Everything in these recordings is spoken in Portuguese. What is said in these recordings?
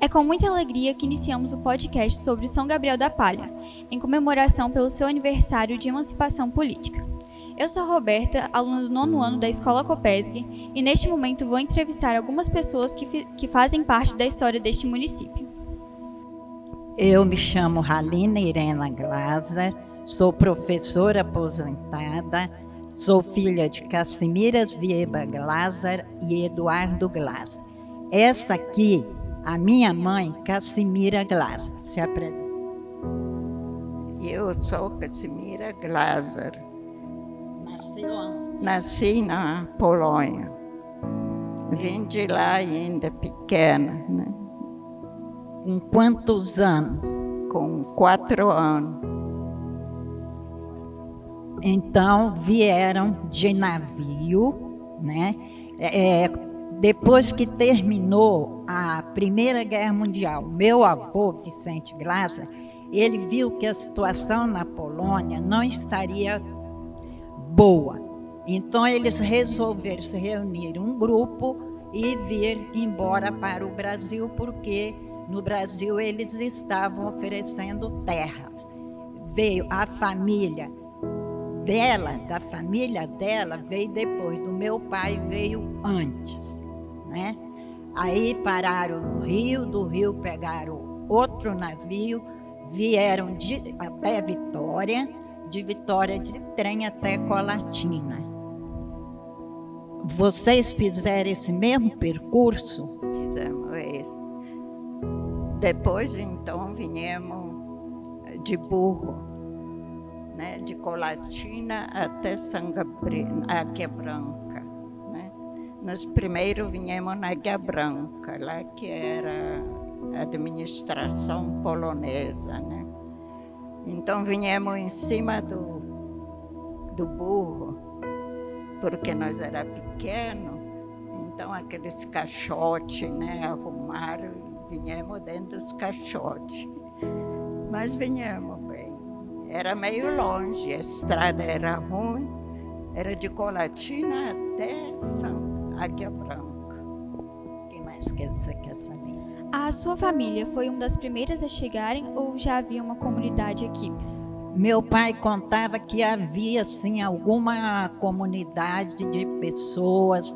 É com muita alegria que iniciamos o podcast sobre São Gabriel da Palha, em comemoração pelo seu aniversário de emancipação política. Eu sou Roberta, aluna do 9º ano da Escola Copesg, e neste momento vou entrevistar algumas pessoas que fazem parte da história deste município. Eu me chamo Halina Irena Glaser, sou professora aposentada, sou filha de Cassimira Zieba Glaser e Eduardo Glaser. Essa aqui, a minha mãe, Cassimira Glaser. Se apresenta. Eu sou Cassimira Glaser. Nasceu onde? Nasci na Polônia. Vim de lá ainda pequena, né? Com quantos anos? Com 4 anos. Então vieram de navio, né? Depois que terminou a Primeira Guerra Mundial, meu avô, Vicente Glaser, ele viu que a situação na Polônia não estaria boa. Então eles resolveram se reunir um grupo e vir embora para o Brasil, porque no Brasil eles estavam oferecendo terras. Veio a família dela, da família dela, veio depois, do meu pai veio antes, né? Aí pararam no Rio, do Rio pegaram outro navio, vieram até Vitória, de Vitória de trem até Colatina. Vocês fizeram esse mesmo percurso? Fizemos esse. Depois, então, viemos de burro, né? De Colatina até São Gabriel, Águia Branca, né? Nós primeiro viemos na Águia Branca, lá que era a administração polonesa, né? Então viemos em cima do burro, porque nós era pequeno, então aqueles caixotes, né, arrumaram e viemos dentro dos caixotes. Mas viemos bem. Era meio longe, a estrada era ruim, era de Colatina até Águia Branca. O que mais você quer saber? A sua família foi uma das primeiras a chegarem ou já havia uma comunidade aqui? Meu pai contava que havia, sim, alguma comunidade de pessoas,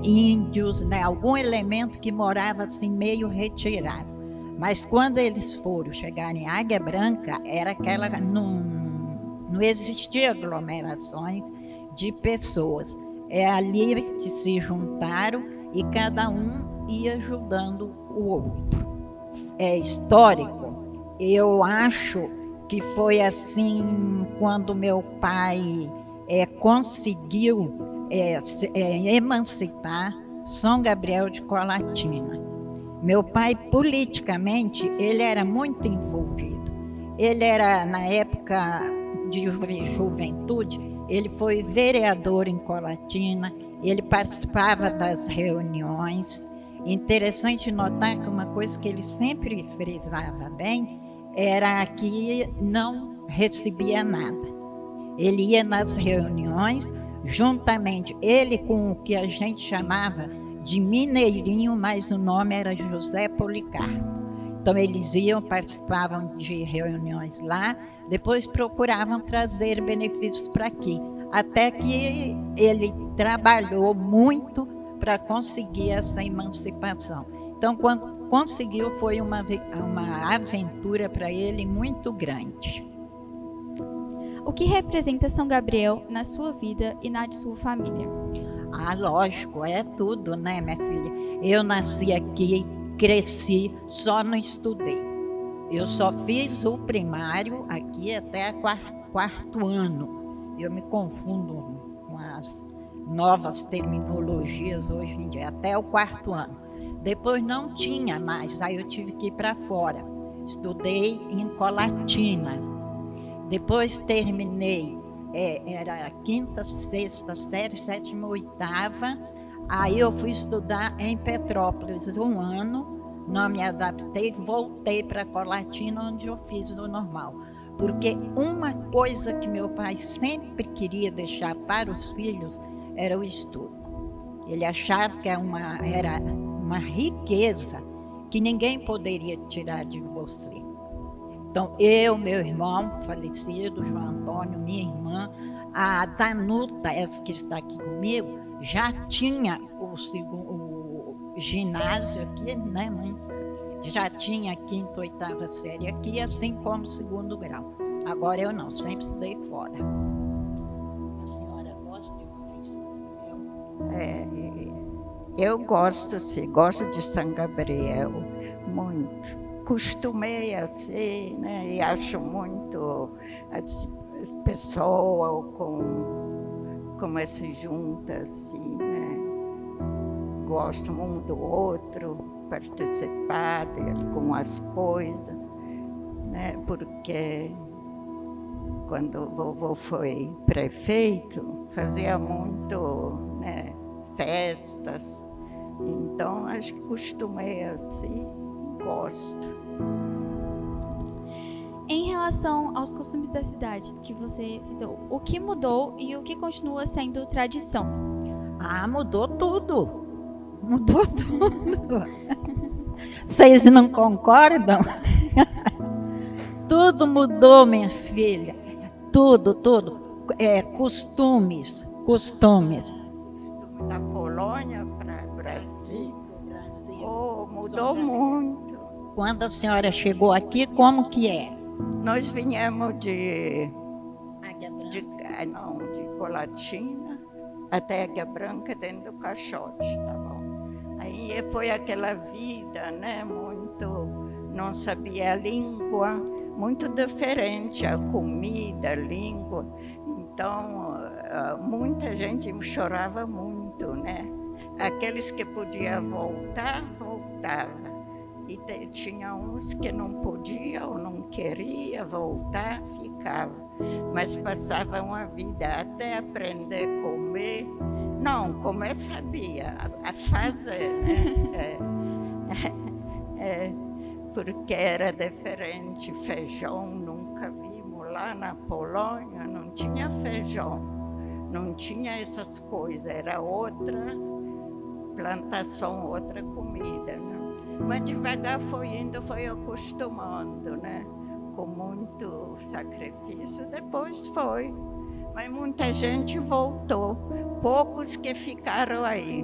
índios, né, algum elemento que morava assim meio retirado. Mas quando eles foram chegar em Águia Branca, era aquela, não existia aglomerações de pessoas. É ali que se juntaram e cada um ia ajudando o outro. É histórico. Eu acho que foi assim quando meu pai conseguiu emancipar São Gabriel de Colatina. Meu pai, politicamente, ele era muito envolvido. Ele era, na época de juventude, ele foi vereador em Colatina, ele participava das reuniões. Interessante notar que uma coisa que ele sempre frisava bem era que não recebia nada. Ele ia nas reuniões, juntamente, ele com o que a gente chamava de mineirinho, mas o nome era José Policarpo. Então eles iam, participavam de reuniões lá, depois procuravam trazer benefícios para aqui, até que ele trabalhou muito para conseguir essa emancipação. Então, quando conseguiu, foi uma aventura para ele muito grande. O que representa São Gabriel na sua vida e na de sua família? Ah, lógico, é tudo, né, minha filha? Eu nasci aqui, cresci, só não estudei. Eu só fiz o primário aqui até quarto ano. Eu me confundo com as novas terminologias hoje em dia, até o 4º ano. Depois não tinha mais, aí eu tive que ir para fora. Estudei em Colatina. Depois terminei, era a 5ª, 6ª série, 7ª, 8ª. Aí eu fui estudar em Petrópolis 1 ano, não me adaptei, voltei para Colatina, onde eu fiz o normal. Porque uma coisa que meu pai sempre queria deixar para os filhos era o estudo. Ele achava que era uma riqueza que ninguém poderia tirar de você. Então, eu, meu irmão falecido, João Antônio, minha irmã, a Danuta, essa que está aqui comigo, já tinha o ginásio aqui, né, mãe? Já tinha a 5ª, 8ª série aqui, assim como o 2º grau. Agora eu não, sempre estudei fora. A senhora gosta de morar em São Gabriel? Eu gosto, sim, gosto de São Gabriel, muito. Costumei assim, né, e acho muito as pessoas como se juntam assim, né? Gosto um do outro, participar de algumas coisas, né? Porque quando o vovô foi prefeito, fazia muito, né, festas. Então, acho que costumei assim, gosto. Em relação aos costumes da cidade que você citou, o que mudou e o que continua sendo tradição? Ah, mudou tudo. Mudou tudo. Vocês não concordam? Tudo mudou, minha filha. Tudo. Costumes. Da Polônia para o Brasil, mudou muito. Quando a senhora chegou aqui, como que é? Nós viemos de Colatina até Águia Branca, dentro do caixote, tá bom? Aí foi aquela vida, né, muito, não sabia a língua, muito diferente, a comida, a língua. Então, muita gente chorava muito, né? Aqueles que podiam voltar, voltavam. E tinha uns que não podiam ou não queriam voltar, ficavam. Mas passavam a vida até aprender a comer. Não, comer sabia, a fazer, né? Porque era diferente. Feijão nunca vimos lá na Polônia, não tinha feijão, não tinha essas coisas, era outra plantação, outra comida, né? Mas devagar foi indo, foi acostumando, né? Com muito sacrifício, depois foi. Mas muita gente voltou, poucos que ficaram aí.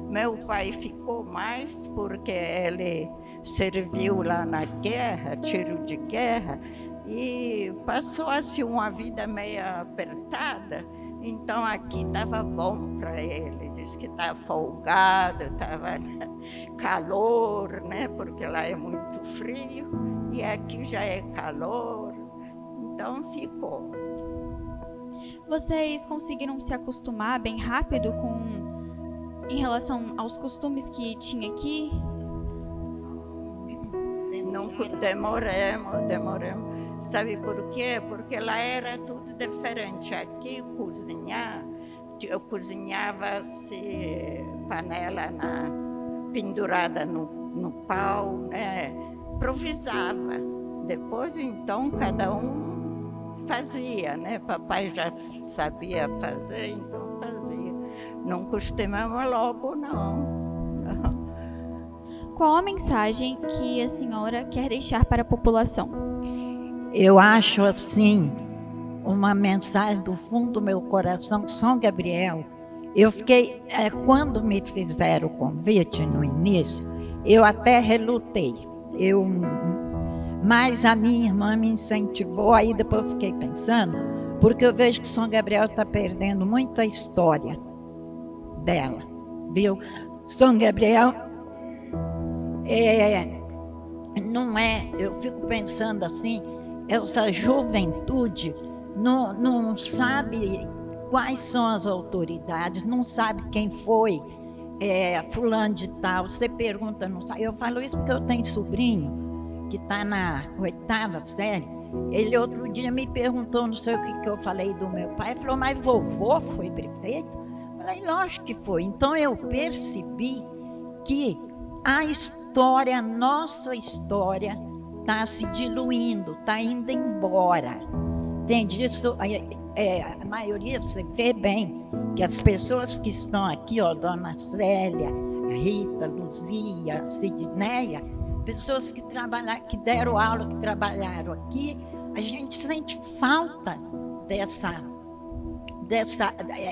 Meu pai ficou mais porque ele serviu lá na guerra, tiro de guerra, e passou assim uma vida meio apertada. Então aqui estava bom para ele, diz que estava folgado, estava calor, né? Porque lá é muito frio e aqui já é calor, então ficou. Vocês conseguiram se acostumar bem rápido em relação aos costumes que tinha aqui? Não demoramos. Sabe por quê? Porque lá era tudo diferente. Aqui eu cozinhava-se panela pendurada no pau, né? Improvisava. Depois, então, cada um fazia, né? Papai já sabia fazer, então fazia. Não costumava logo, não. Qual a mensagem que a senhora quer deixar para a população? Eu acho assim, uma mensagem do fundo do meu coração, São Gabriel. Eu fiquei, quando me fizeram o convite no início, eu até relutei. Mas a minha irmã me incentivou, aí depois eu fiquei pensando, porque eu vejo que São Gabriel está perdendo muita história dela, viu? São Gabriel não é, eu fico pensando assim, essa juventude não sabe quais são as autoridades, não sabe quem foi fulano de tal, você pergunta, não sabe. Eu falo isso porque eu tenho sobrinho que está na 8ª série, ele outro dia me perguntou, não sei o que eu falei do meu pai, ele falou, mas vovô foi prefeito? Eu falei, lógico que foi. Então eu percebi que a história, nossa história, está se diluindo, está indo embora. Entende? Isso, a maioria, você vê bem, que as pessoas que estão aqui, ó, Dona Célia, Rita, Luzia, Sidneia, pessoas que trabalharam, que deram aula, que trabalharam aqui, a gente sente falta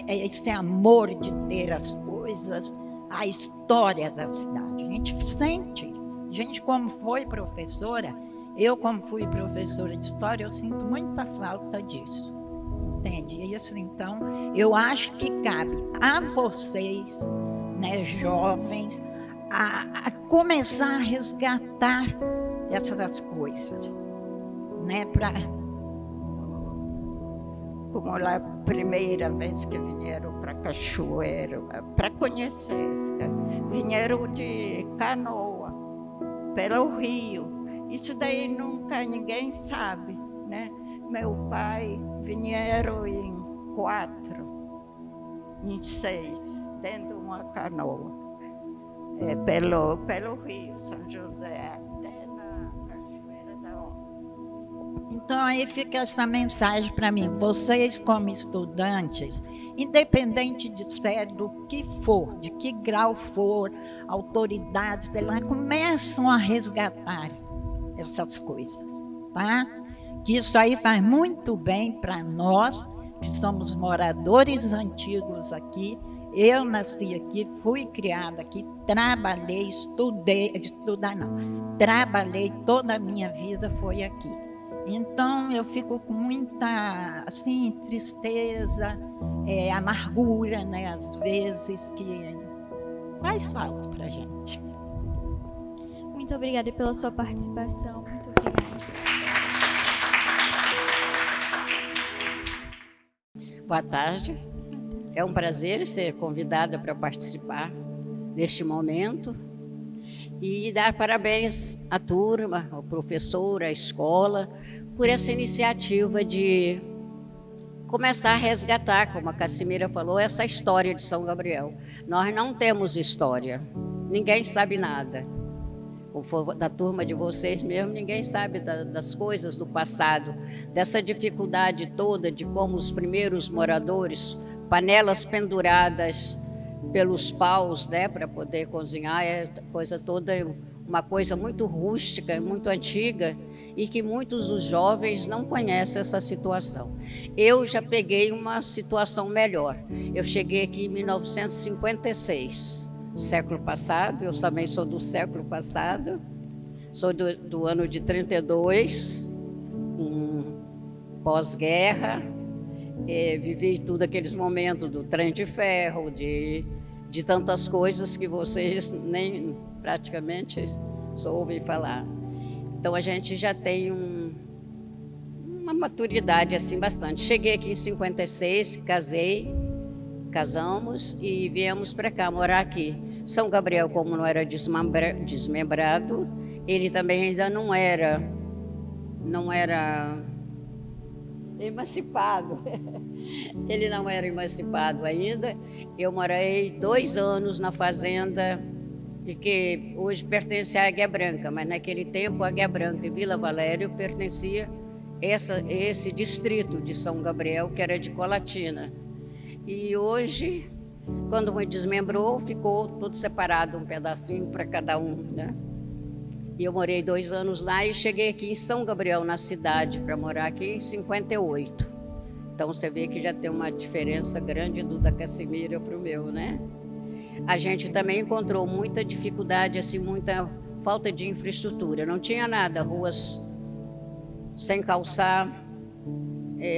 esse amor de ter as coisas, a história da cidade. A gente sente. A gente, como foi professora, eu como fui professora de história, eu sinto muita falta disso. Entende? Isso, então, eu acho que cabe a vocês, né, jovens, a começar a resgatar essas coisas, né, como lá a primeira vez que vieram para Cachoeiro, para conhecer, vieram de canoa, pelo rio. Isso daí nunca ninguém sabe, né? Meu pai vieram em 4, em 6, dentro de uma canoa, pelo rio São José, até na Cachoeira da Onça. Então aí fica essa mensagem para mim, vocês como estudantes, independente de ser do que for, de que grau for, autoridades, sei lá, começam a resgatar essas coisas, tá? Que isso aí faz muito bem para nós, que somos moradores antigos aqui. Eu nasci aqui, fui criada aqui, trabalhei, trabalhei toda a minha vida foi aqui. Então eu fico com muita, assim, tristeza, amargura, né, às vezes, que faz falta para a gente. Muito obrigada pela sua participação. Muito obrigada. Boa tarde. É um prazer ser convidada para participar neste momento e dar parabéns à turma, ao professor, à escola, por essa iniciativa de começar a resgatar, como a Cassimira falou, essa história de São Gabriel. Nós não temos história, ninguém sabe nada. Da turma de vocês mesmo, ninguém sabe das coisas do passado, dessa dificuldade toda de como os primeiros moradores, panelas penduradas pelos paus, né, para poder cozinhar, coisa toda, uma coisa muito rústica, muito antiga, e que muitos dos jovens não conhecem essa situação. Eu já peguei uma situação melhor. Eu cheguei aqui em 1956. Século passado, eu também sou do século passado, sou do ano de 32, pós-guerra, vivi tudo aqueles momentos do trem de ferro, de tantas coisas que vocês nem praticamente só ouvem falar. Então a gente já tem uma maturidade assim bastante. Cheguei aqui em 56, casamos e viemos para cá, morar aqui. São Gabriel, como não era desmembrado, ele também ainda não era emancipado. Ele não era emancipado ainda. Eu morei 2 anos na fazenda, que hoje pertence à Águia Branca, mas naquele tempo a Águia Branca e Vila Valério pertencia a esse distrito de São Gabriel, que era de Colatina. E hoje, quando me desmembrou, ficou tudo separado, um pedacinho para cada um, né? E eu morei 2 anos lá e cheguei aqui em São Gabriel, na cidade, para morar aqui em 58. Então você vê que já tem uma diferença grande da Cassimira para o meu, né? A gente também encontrou muita dificuldade, assim, muita falta de infraestrutura. Não tinha nada, ruas sem calçar,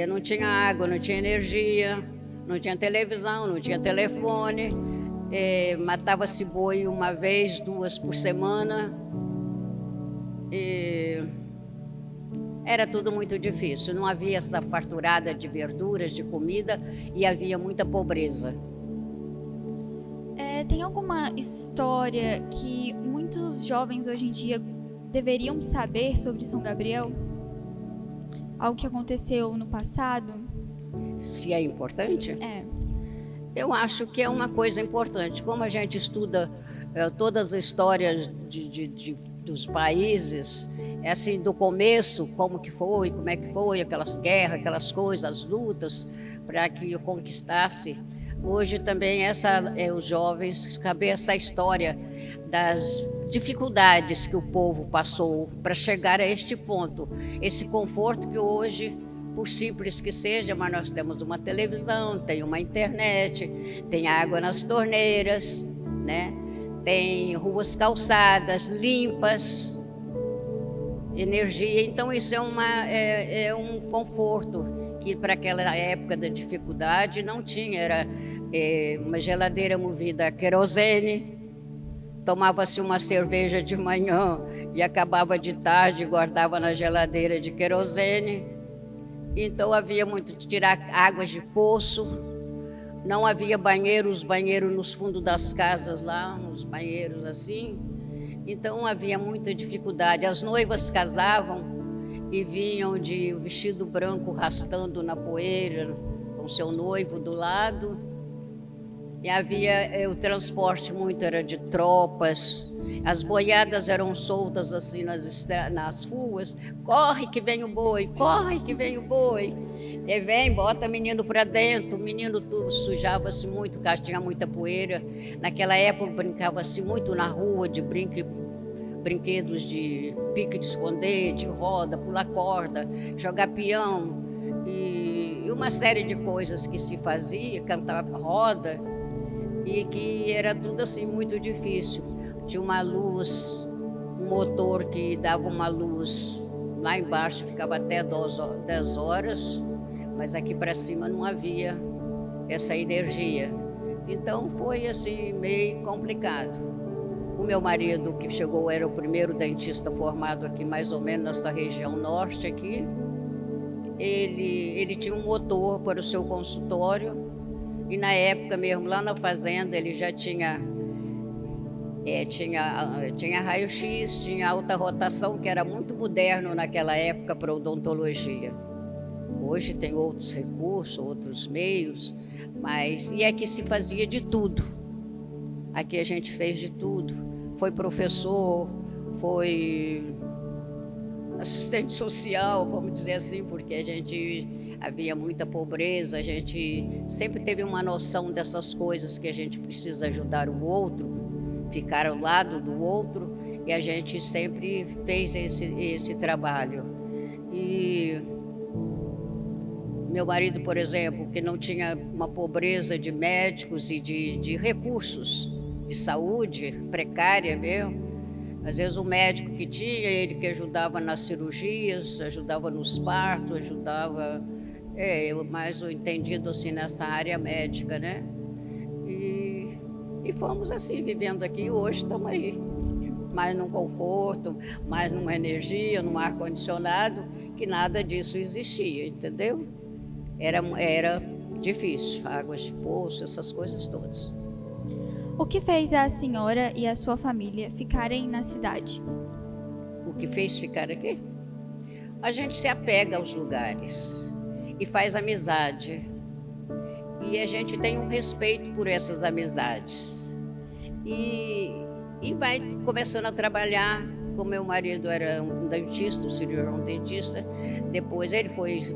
não tinha água, não tinha energia, não tinha televisão, não tinha telefone, matava-se boi 1 vez, 2 por semana. Era tudo muito difícil, não havia essa farturada de verduras, de comida, e havia muita pobreza. Tem alguma história que muitos jovens hoje em dia deveriam saber sobre São Gabriel? Algo que aconteceu no passado? Se é importante? Eu acho que é uma coisa importante. Como a gente estuda todas as histórias dos países, assim, do começo, como é que foi, aquelas guerras, aquelas coisas, as lutas para que eu conquistasse. Hoje também os jovens saber essa história dificuldades que o povo passou para chegar a este ponto, esse conforto que hoje, por simples que seja, mas nós temos uma televisão, tem uma internet, tem água nas torneiras, né? Tem ruas calçadas, limpas, energia. Então isso é um conforto que para aquela época da dificuldade não tinha. Era uma geladeira movida a querosene, tomava-se uma cerveja de manhã e acabava de tarde, guardava na geladeira de querosene. Então havia muito de tirar águas de poço, não havia banheiros nos fundos das casas lá, uns banheiros assim. Então havia muita dificuldade. As noivas casavam e vinham de vestido branco rastando na poeira, com seu noivo do lado. E havia o transporte muito era de tropas. As boiadas eram soltas assim nas ruas. Corre que vem o boi, corre que vem o boi. E vem, bota menino para dentro. O menino tudo sujava-se muito, porque tinha muita poeira. Naquela época brincava-se muito na rua de brinquedos de pique de esconder, de roda, pular corda, jogar peão e uma série de coisas que se fazia, cantar roda, e que era tudo assim muito difícil. Tinha uma luz, um motor que dava uma luz lá embaixo, ficava até 10 horas, mas aqui para cima não havia essa energia. Então foi assim meio complicado. O meu marido, que chegou, era o primeiro dentista formado aqui, mais ou menos nessa região norte aqui. Ele tinha um motor para o seu consultório e na época mesmo, lá na fazenda, ele já tinha raio-x, tinha alta rotação, que era muito moderno naquela época para odontologia. Hoje tem outros recursos, outros meios, mas e aqui se fazia de tudo. Aqui a gente fez de tudo. Foi professor, foi assistente social, vamos dizer assim, porque havia muita pobreza, a gente sempre teve uma noção dessas coisas, que a gente precisa ajudar o outro, ficar ao lado do outro, e a gente sempre fez esse trabalho. E meu marido, por exemplo, que não tinha uma pobreza de médicos e de recursos de saúde precária mesmo, às vezes o médico que tinha, ele que ajudava nas cirurgias, ajudava nos partos, ajudava, mais o entendido assim nessa área médica, né? E fomos assim, vivendo aqui, hoje estamos aí, mais num conforto, mais numa energia, num ar-condicionado, que nada disso existia, entendeu? Era difícil, águas de poço, essas coisas todas. O que fez a senhora e a sua família ficarem na cidade? O que fez ficar aqui? A gente se apega aos lugares e faz amizade. E a gente tem um respeito por essas amizades. E vai começando a trabalhar. Como meu marido era um dentista, um cirurgião dentista, depois ele foi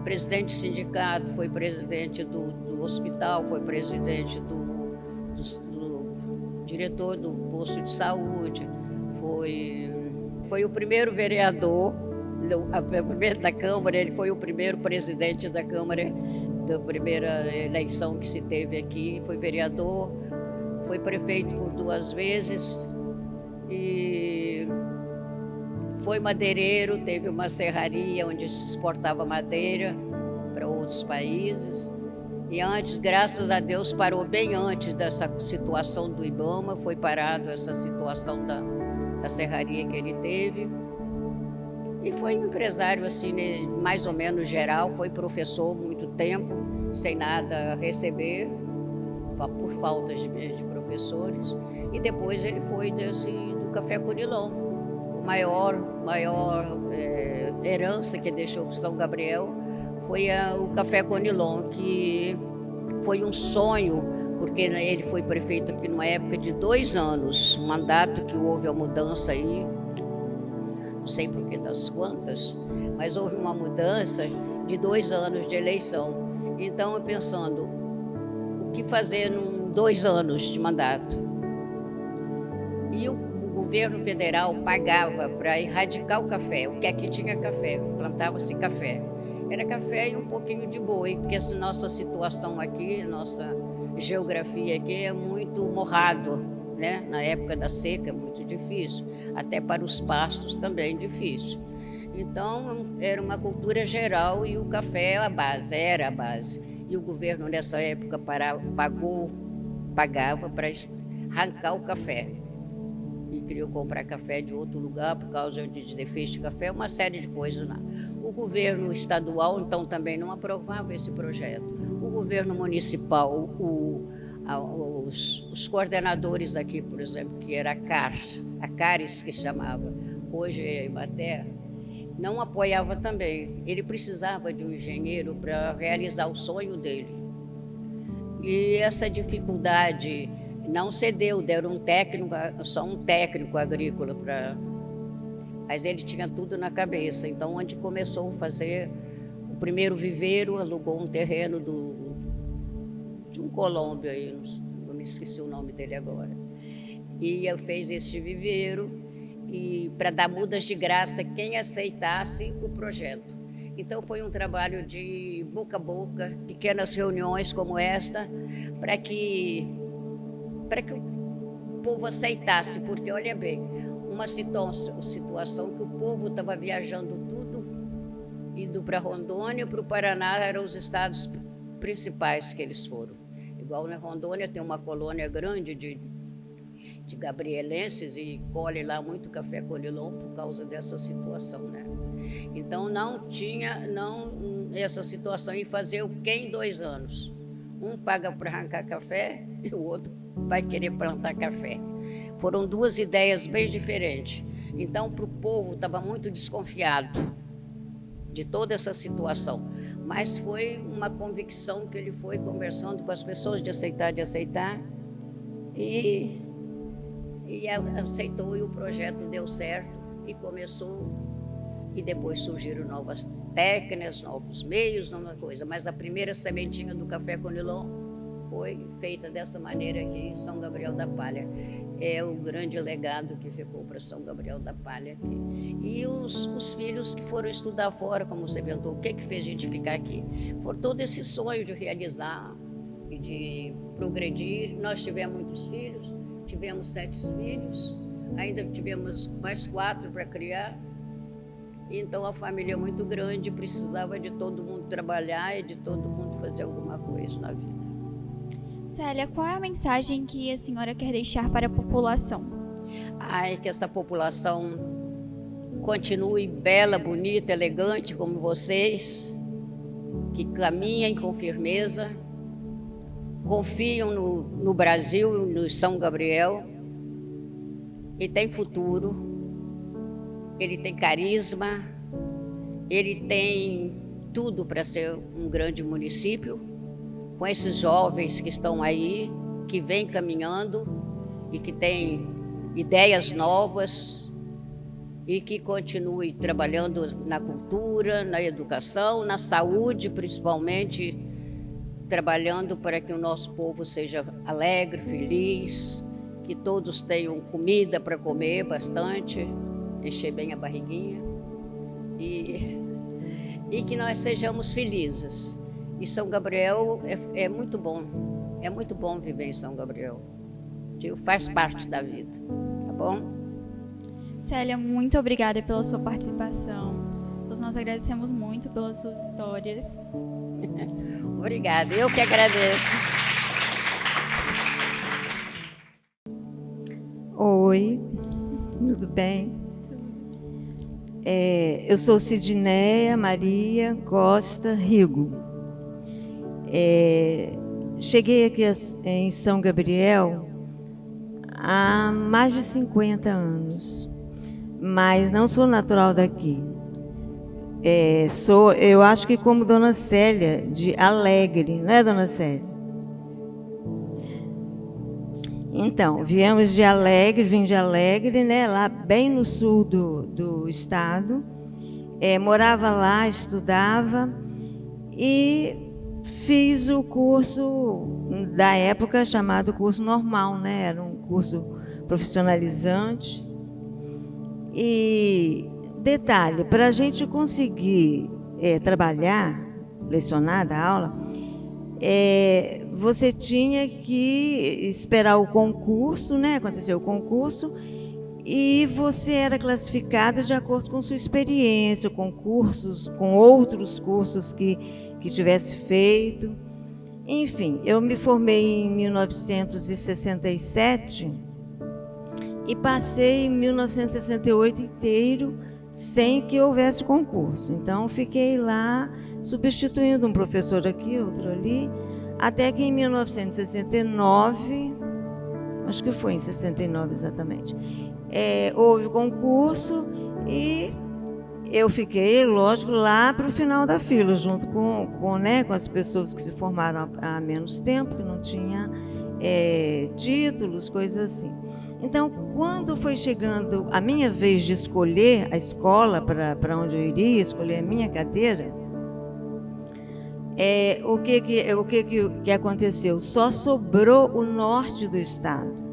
presidente do sindicato, foi presidente do hospital, foi presidente do diretor do posto de saúde, foi o primeiro vereador, da Câmara, ele foi o primeiro presidente da Câmara da primeira eleição que se teve aqui, foi vereador, foi prefeito por 2 vezes e foi madeireiro, teve uma serraria onde se exportava madeira para outros países. E antes, graças a Deus, parou bem antes dessa situação do Ibama, foi parado essa situação da serraria que ele teve. E foi um empresário assim, mais ou menos geral, foi professor muito tempo, sem nada a receber, por falta de professores. E depois ele foi do Café Conilon. A maior herança que deixou para São Gabriel foi o Café Conilon, que foi um sonho, porque ele foi prefeito aqui numa época de 2 anos, um mandato que houve a mudança aí, não sei por que das quantas, mas houve uma mudança de 2 anos de eleição. Então, eu pensando, o que fazer em 2 anos de mandato? E o governo federal pagava para erradicar o café, o que aqui tinha café, plantava-se café. Era café e um pouquinho de boi, porque essa nossa situação aqui, nossa geografia aqui é muito morrado, né? Na época da seca é muito difícil, até para os pastos também difícil. Então, era uma cultura geral e o café era a base. E o governo nessa época pagava para arrancar o café. E queriam comprar café de outro lugar por causa de defeito de café, uma série de coisas lá. O governo estadual, então, também não aprovava esse projeto. O governo municipal, os coordenadores aqui, por exemplo, que era a CARES que chamava, hoje é a Imater, não apoiava também. Ele precisava de um engenheiro para realizar o sonho dele. E essa dificuldade não cedeu, deram só um técnico agrícola mas ele tinha tudo na cabeça. Então, onde começou a fazer o primeiro viveiro, alugou um terreno de um colômbio aí, não me esqueci o nome dele agora. E fez este viveiro e para dar mudas de graça quem aceitasse o projeto. Então, foi um trabalho de boca a boca, pequenas reuniões como esta, para que o povo aceitasse, porque, olha bem, uma situação que o povo estava viajando tudo, indo para Rondônia, para o Paraná, eram os estados principais que eles foram. Igual na Rondônia tem uma colônia grande de gabrielenses e colhe lá muito café conilon por causa dessa situação, né? Então não tinha essa situação em fazer o quê em 2 anos? Um paga para arrancar café e o outro vai querer plantar café. Foram 2 ideias bem diferentes. Então, para o povo, estava muito desconfiado de toda essa situação. Mas foi uma convicção que ele foi conversando com as pessoas de aceitar, e aceitou, e o projeto deu certo e começou. E depois surgiram novas técnicas, novos meios, nova coisa. Mas a primeira sementinha do café conilon foi feita dessa maneira aqui em São Gabriel da Palha. É o grande legado que ficou para São Gabriel da Palha aqui. E os filhos que foram estudar fora, como você perguntou, o que fez a gente ficar aqui? Foi todo esse sonho de realizar e de progredir. Nós tivemos muitos filhos, tivemos 7 filhos, ainda tivemos mais 4 para criar. Então a família é muito grande, precisava de todo mundo trabalhar e de todo mundo fazer alguma coisa na vida. Célia, qual é a mensagem que a senhora quer deixar para a população? Que essa população continue bela, bonita, elegante como vocês, que caminhem com firmeza, confiam no Brasil, no São Gabriel, e tem futuro, ele tem carisma, ele tem tudo para ser um grande município, com esses jovens que estão aí, que vêm caminhando e que têm ideias novas e que continue trabalhando na cultura, na educação, na saúde, principalmente, trabalhando para que o nosso povo seja alegre, feliz, que todos tenham comida para comer bastante, encher bem a barriguinha e que nós sejamos felizes. E São Gabriel é muito bom viver em São Gabriel. Faz parte da vida, tá bom? Célia, muito obrigada pela sua participação. Nós agradecemos muito pelas suas histórias. Obrigada, eu que agradeço. Oi, tudo bem? Eu sou Sidneia Maria Costa Rigo. Cheguei aqui em São Gabriel há mais de 50 anos, mas não sou natural daqui. Eu acho que como Dona Célia, de Alegre, não é, Dona Célia? Então, viemos de Alegre, vim de Alegre, né, lá bem no sul do estado. Morava lá, estudava e fiz o curso da época chamado curso normal, né? Era um curso profissionalizante. E detalhe, para a gente conseguir trabalhar, lecionar, dar aula, você tinha que esperar o concurso, né? Aconteceu o concurso, e você era classificado de acordo com sua experiência, com cursos, com outros cursos que tivesse feito. Enfim, eu me formei em 1967 e passei em 1968 inteiro sem que houvesse concurso. Então, fiquei lá substituindo um professor aqui, outro ali, até que em 1969, acho que foi em 69 exatamente, houve concurso e eu fiquei, lógico, lá para o final da fila, junto com as pessoas que se formaram há menos tempo, que não tinha títulos, coisas assim. Então, quando foi chegando a minha vez de escolher a escola para onde eu iria, escolher a minha cadeira, o que aconteceu? Só sobrou o norte do estado.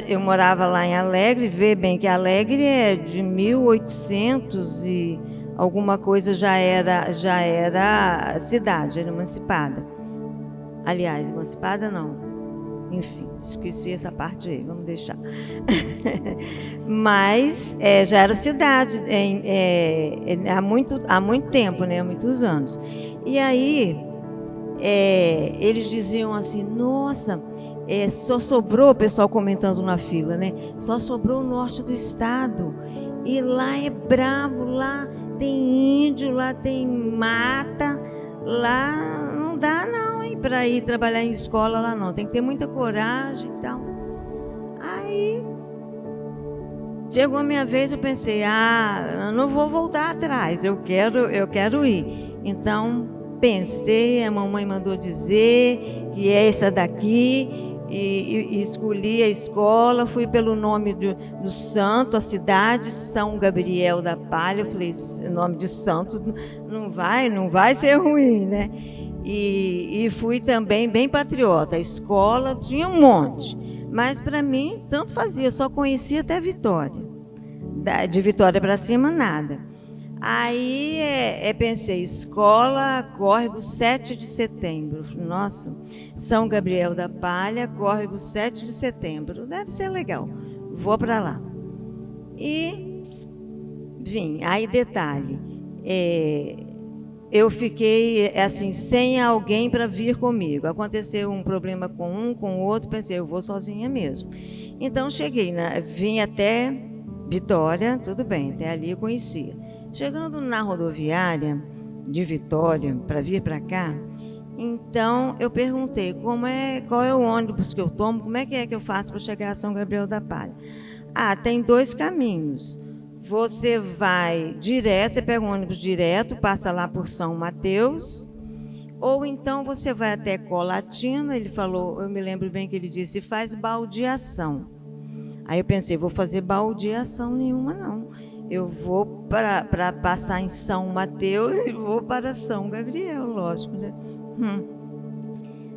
Eu morava lá em Alegre, vê bem que Alegre é de 1800 e alguma coisa, já era cidade, era emancipada. Aliás, emancipada não, enfim, esqueci essa parte aí, vamos deixar. Mas já era cidade há muito tempo, né? Há muitos anos. E aí eles diziam assim, nossa, só sobrou, o pessoal comentando na fila, né? Só sobrou o norte do estado. E lá é brabo, lá tem índio, lá tem mata, lá não dá não, hein, para ir trabalhar em escola lá não. Tem que ter muita coragem e tal. Aí chegou a minha vez, eu pensei, eu não vou voltar atrás, eu quero ir. Então pensei, a mamãe mandou dizer que é essa daqui. E escolhi a escola, fui pelo nome do santo, a cidade, São Gabriel da Palha. Eu falei, nome de santo não vai ser ruim, né? E fui também bem patriota. A escola tinha um monte, mas para mim tanto fazia, eu só conhecia até Vitória. De Vitória para cima, nada. Aí pensei, escola, Córrego 7 de setembro. Nossa, São Gabriel da Palha, Córrego 7 de setembro. Deve ser legal, vou para lá. E vim. Aí, detalhe, eu fiquei assim, sem alguém para vir comigo. Aconteceu um problema com um, com o outro, pensei, eu vou sozinha mesmo. Então, vim até Vitória, tudo bem, até ali eu conhecia. Chegando na rodoviária de Vitória, para vir para cá, então eu perguntei, qual é o ônibus que eu tomo, como é que eu faço para chegar a São Gabriel da Palha? Tem 2 caminhos. Você vai direto, você pega um ônibus direto, passa lá por São Mateus, ou então você vai até Colatina. Ele falou, eu me lembro bem que ele disse, faz baldeação. Aí eu pensei, vou fazer baldeação nenhuma não. Eu vou para passar em São Mateus e vou para São Gabriel, lógico, né?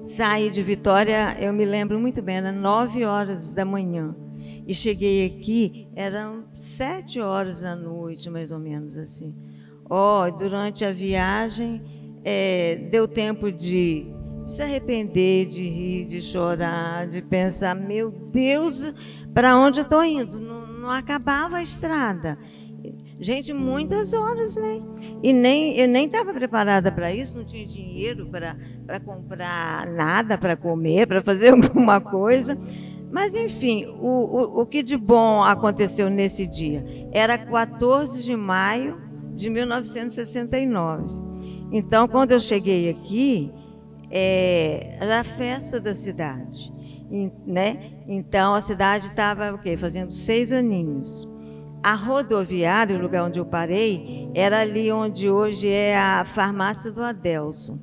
Saí de Vitória, eu me lembro muito bem, era 9 horas da manhã. E cheguei aqui, eram 7 horas da noite, mais ou menos assim. Durante a viagem, deu tempo de se arrepender, de rir, de chorar, de pensar, meu Deus, para onde eu estou indo? Não acabava a estrada. Gente, muitas horas, né? E eu nem estava preparada para isso, não tinha dinheiro para comprar nada, para comer, para fazer alguma coisa. Mas, enfim, o que de bom aconteceu nesse dia? Era 14 de maio de 1969. Então, quando eu cheguei aqui, era a festa da cidade, né? Então, a cidade estava fazendo 6 aninhos. A rodoviária, o lugar onde eu parei, era ali onde hoje é a farmácia do Adelson.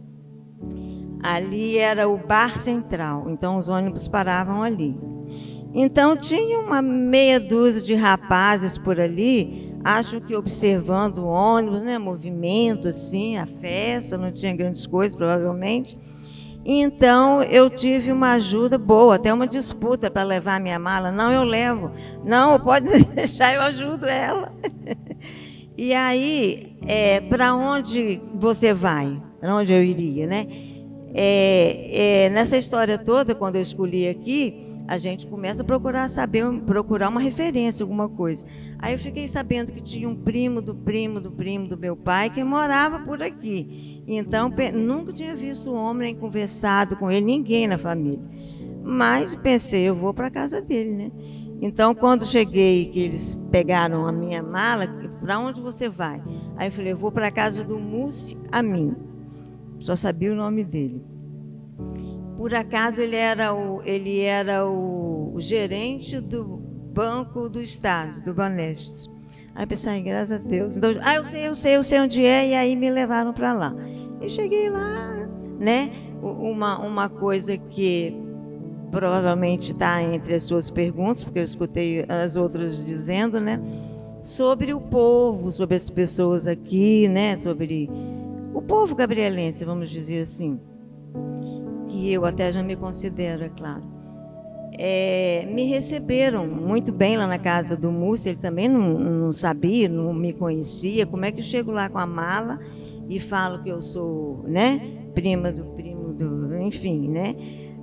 Ali era o bar central, então os ônibus paravam ali. Então tinha uma meia dúzia de rapazes por ali, acho que observando o ônibus, né, movimento assim, a festa, não tinha grandes coisas provavelmente. Então, eu tive uma ajuda boa, até uma disputa para levar a minha mala. Não, eu levo. Não, pode deixar, eu ajudo ela. E aí, para onde você vai? Para onde eu iria, né? Nessa história toda, quando eu escolhi aqui, a gente começa a procurar uma referência, alguma coisa. Aí eu fiquei sabendo que tinha um primo do meu pai que morava por aqui. Então, nunca tinha visto o homem, nem conversado com ele, ninguém na família. Mas pensei, eu vou para a casa dele, né? Então, quando cheguei, que eles pegaram a minha mala, para onde você vai? Aí eu falei, eu vou para a casa do Mussi Amin. Só sabia o nome dele. Por acaso, ele era o gerente do Banco do Estado, do Banestes. Aí eu pensei, graças a Deus. Então, eu sei onde é, e aí me levaram para lá. E cheguei lá, né? Uma coisa que provavelmente está entre as suas perguntas, porque eu escutei as outras dizendo, né? Sobre o povo, sobre as pessoas aqui, né? Sobre o povo gabrielense, vamos dizer assim, que eu até já me considero, é claro. Me receberam muito bem lá na casa do Múcio. Ele também não sabia, não me conhecia. Como é que eu chego lá com a mala e falo que eu sou, né, prima do primo do, enfim, né?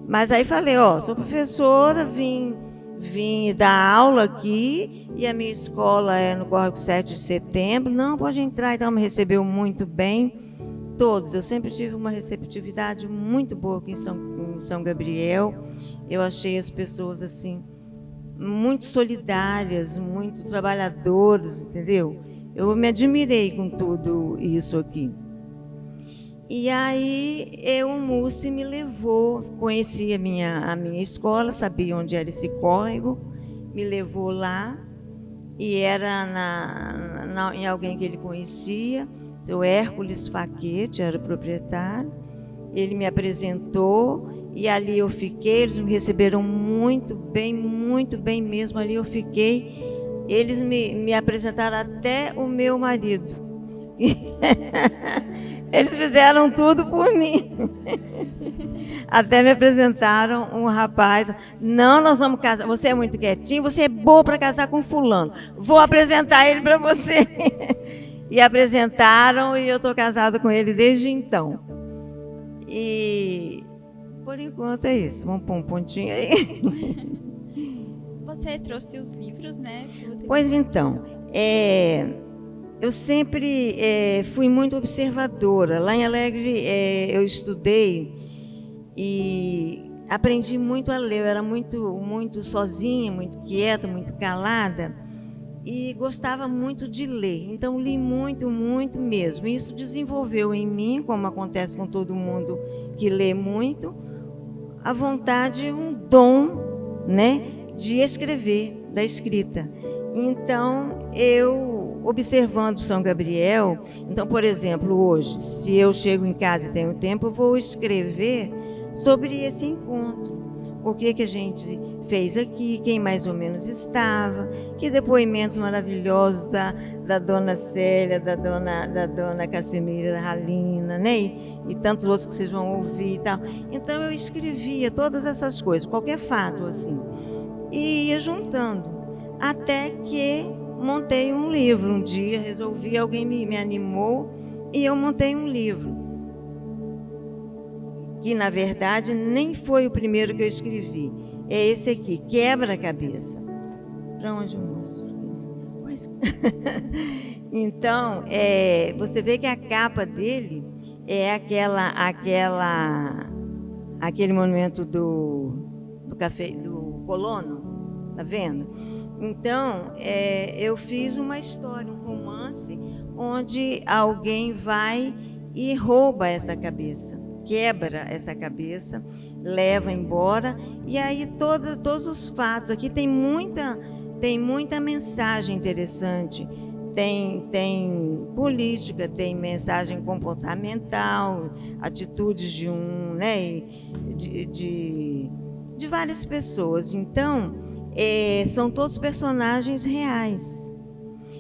Mas aí falei, sou professora, vim dar aula aqui, e a minha escola é no Córrego 7 de Setembro. Não, pode entrar. Então me recebeu muito bem. Todos, eu sempre tive uma receptividade muito boa aqui em São Gabriel. Eu achei as pessoas assim muito solidárias, muito trabalhadoras, entendeu? Eu me admirei com tudo isso aqui. E aí o Mussi me levou, conhecia a minha escola, sabia onde era esse córrego, me levou lá, e era em alguém que ele conhecia. O Hércules Faquete era o proprietário. Ele me apresentou e ali eu fiquei. Eles me receberam muito bem mesmo. Ali eu fiquei. Eles me apresentaram até o meu marido. Eles fizeram tudo por mim. Até me apresentaram um rapaz. Não, nós vamos casar. Você é muito quietinho, você é boa para casar com fulano. Vou apresentar ele para você. E apresentaram, e eu estou casada com ele desde então. E por enquanto é isso. Vamos pôr um pontinho aí. Você trouxe os livros, né? Pois então, eu sempre fui muito observadora. Lá em Alegre eu estudei e aprendi muito a ler. Eu era muito sozinha, muito quieta, muito calada. E gostava muito de ler, então li muito mesmo. Isso desenvolveu em mim, como acontece com todo mundo que lê muito, a vontade, um dom, né, de escrever, da escrita. Então, eu, observando São Gabriel, então, por exemplo, hoje, se eu chego em casa e tenho tempo, eu vou escrever sobre esse encontro. O que a gente fez aqui, quem mais ou menos estava, que depoimentos maravilhosos da dona Célia, da dona Cassimira, da Ralina, né? E tantos outros que vocês vão ouvir e tal. Então eu escrevia todas essas coisas, qualquer fato assim, e ia juntando, até que montei um livro. Um dia resolvi, alguém me animou, e eu montei um livro, que na verdade nem foi o primeiro que eu escrevi. É esse aqui, Quebra-Cabeça. Para onde eu mostro? Então, você vê que a capa dele é aquele monumento do café, do colono, tá vendo? Então, eu fiz uma história, um romance, onde alguém vai e rouba essa cabeça, quebra essa cabeça, leva embora, e aí todos os fatos aqui tem muita mensagem interessante, tem política, tem mensagem comportamental, atitudes de né, de várias pessoas. Então, são todos personagens reais,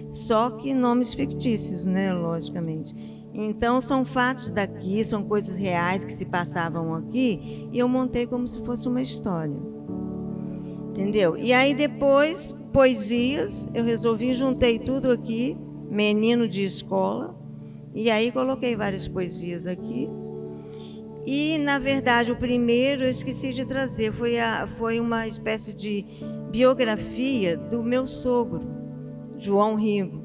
só que nomes fictícios, né, logicamente. Então, são fatos daqui, são coisas reais que se passavam aqui, e eu montei como se fosse uma história. Entendeu? E aí depois, poesias, eu resolvi, juntei tudo aqui, menino de escola, e aí coloquei várias poesias aqui. E, na verdade, o primeiro eu esqueci de trazer, foi uma espécie de biografia do meu sogro, João Rigo.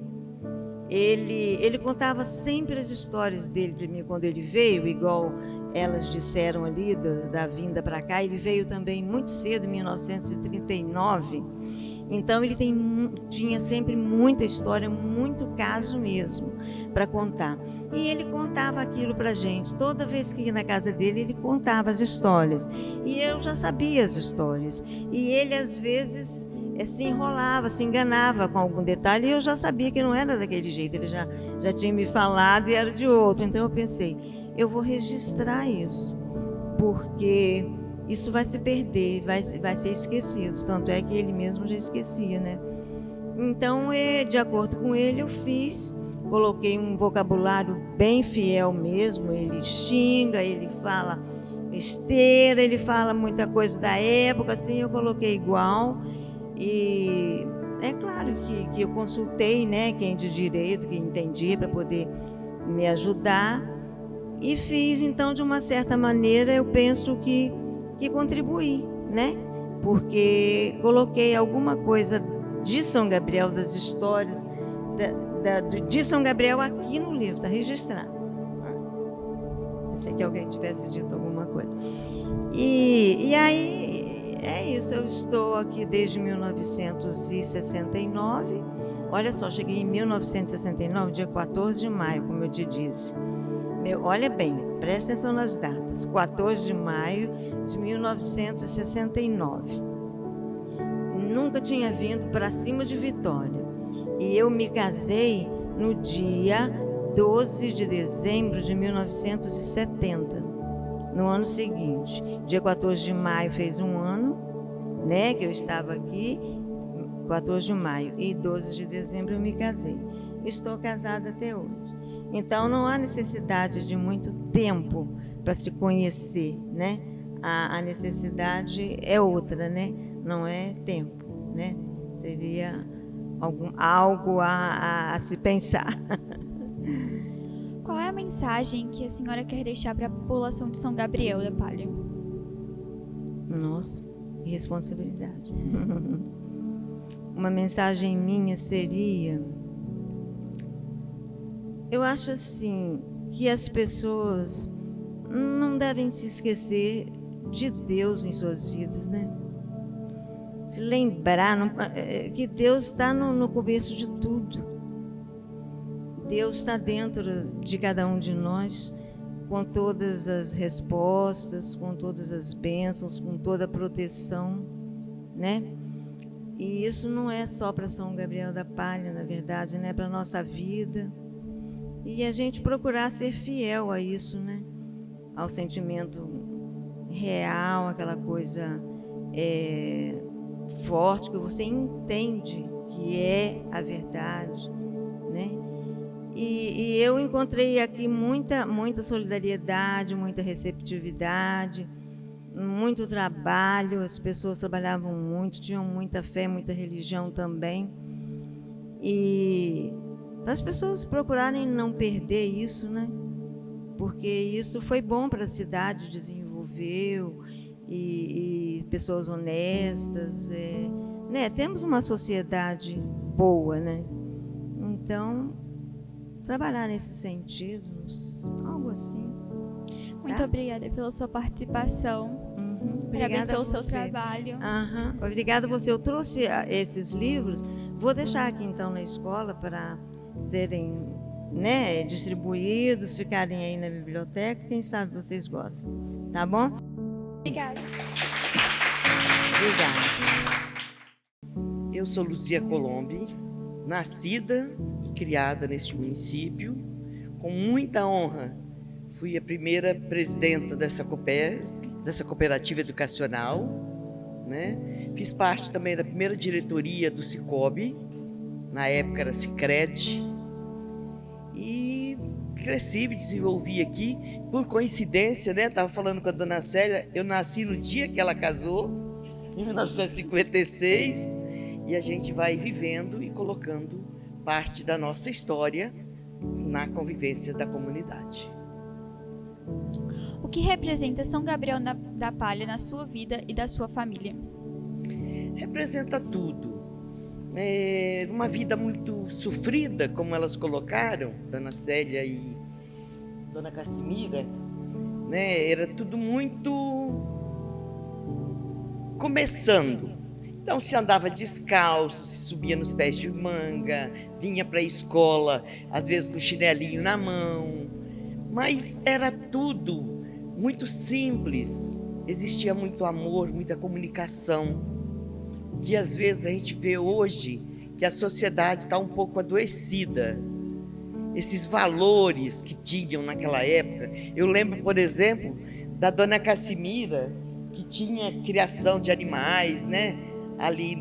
Ele contava sempre as histórias dele para mim quando ele veio, igual elas disseram ali da vinda para cá. Ele veio também muito cedo, em 1939. Então ele tinha sempre muita história, muito caso mesmo para contar. E ele contava aquilo para a gente. Toda vez que ia na casa dele, ele contava as histórias. E eu já sabia as histórias. E ele, às vezes, se enrolava, se enganava com algum detalhe, e eu já sabia que não era daquele jeito. Ele já tinha me falado e era de outro. Então eu pensei, eu vou registrar isso, porque isso vai se perder, vai ser esquecido. Tanto é que ele mesmo já esquecia, né? Então, de acordo com ele, eu coloquei um vocabulário bem fiel mesmo. Ele xinga, ele fala besteira, ele fala muita coisa da época, assim, eu coloquei igual. E é claro que eu consultei, né, quem de direito, que entendia, para poder me ajudar. E fiz, então, de uma certa maneira, eu penso que contribuí, né? Porque coloquei alguma coisa de São Gabriel, das histórias de São Gabriel aqui no livro, está registrado. Pensei que alguém tivesse dito alguma coisa. E aí, é isso, eu estou aqui desde 1969. Olha só, cheguei em 1969, dia 14 de maio, como eu te disse. Olha bem, presta atenção nas datas. 14 de maio de 1969. Nunca tinha vindo para cima de Vitória. E eu me casei no dia 12 de dezembro de 1970, no ano seguinte. Dia 14 de maio fez um ano, né, que eu estava aqui, 14 de maio, e 12 de dezembro eu me casei. Estou casada até hoje. Então, não há necessidade de muito tempo para se conhecer, né? A necessidade é outra, né? Não é tempo, né? Seria algo a se pensar. Qual é a mensagem que a senhora quer deixar para a população de São Gabriel da Palha? Nossa, que responsabilidade. Uma mensagem minha seria... Eu acho assim, que as pessoas não devem se esquecer de Deus em suas vidas, né? Se lembrar que Deus está no começo de tudo. Deus está dentro de cada um de nós, com todas as respostas, com todas as bênçãos, com toda a proteção, né? E isso não é só para São Gabriel da Palha, na verdade, né? Para a nossa vida. E a gente procurar ser fiel a isso, né? Ao sentimento real, aquela coisa forte, que você entende que é a verdade, né? E eu encontrei aqui muita solidariedade, muita receptividade, muito trabalho. As pessoas trabalhavam muito, tinham muita fé, muita religião também. E para as pessoas procurarem não perder isso, né? Porque isso foi bom para a cidade, desenvolveu, e pessoas honestas, né? Temos uma sociedade boa, né? Então, trabalhar nesse sentido, algo assim. Muito obrigada pela sua participação. Parabéns pelo seu trabalho. Obrigada a você. Eu trouxe esses livros, vou deixar aqui então na escola para serem, né, distribuídos, ficarem aí na biblioteca. Quem sabe vocês gostam, tá bom? Obrigada. Obrigada. Eu sou Luzia Colombi, nascida e criada neste município. Com muita honra, fui a primeira presidenta dessa COPESG, dessa cooperativa educacional, né? Fiz parte também da primeira diretoria do Cicobi, na época era Sicredi, e cresci, me desenvolvi aqui. Por coincidência, né? Estava falando com a dona Célia, eu nasci no dia que ela casou, em 1956, e a gente vai vivendo e colocando parte da nossa história na convivência da comunidade. O que representa São Gabriel da Palha na sua vida e da sua família? Representa tudo. Uma vida muito sofrida, como elas colocaram, Dona Célia e Dona Cassimira, né? Era tudo muito começando. Então se andava descalço, se subia nos pés de manga, vinha para a escola, às vezes com o chinelinho na mão, mas era tudo muito simples, existia muito amor, muita comunicação, que às vezes a gente vê hoje que a sociedade está um pouco adoecida. Esses valores que tinham naquela época, eu lembro, por exemplo, da Dona Cassimira, que tinha criação de animais, né? Ali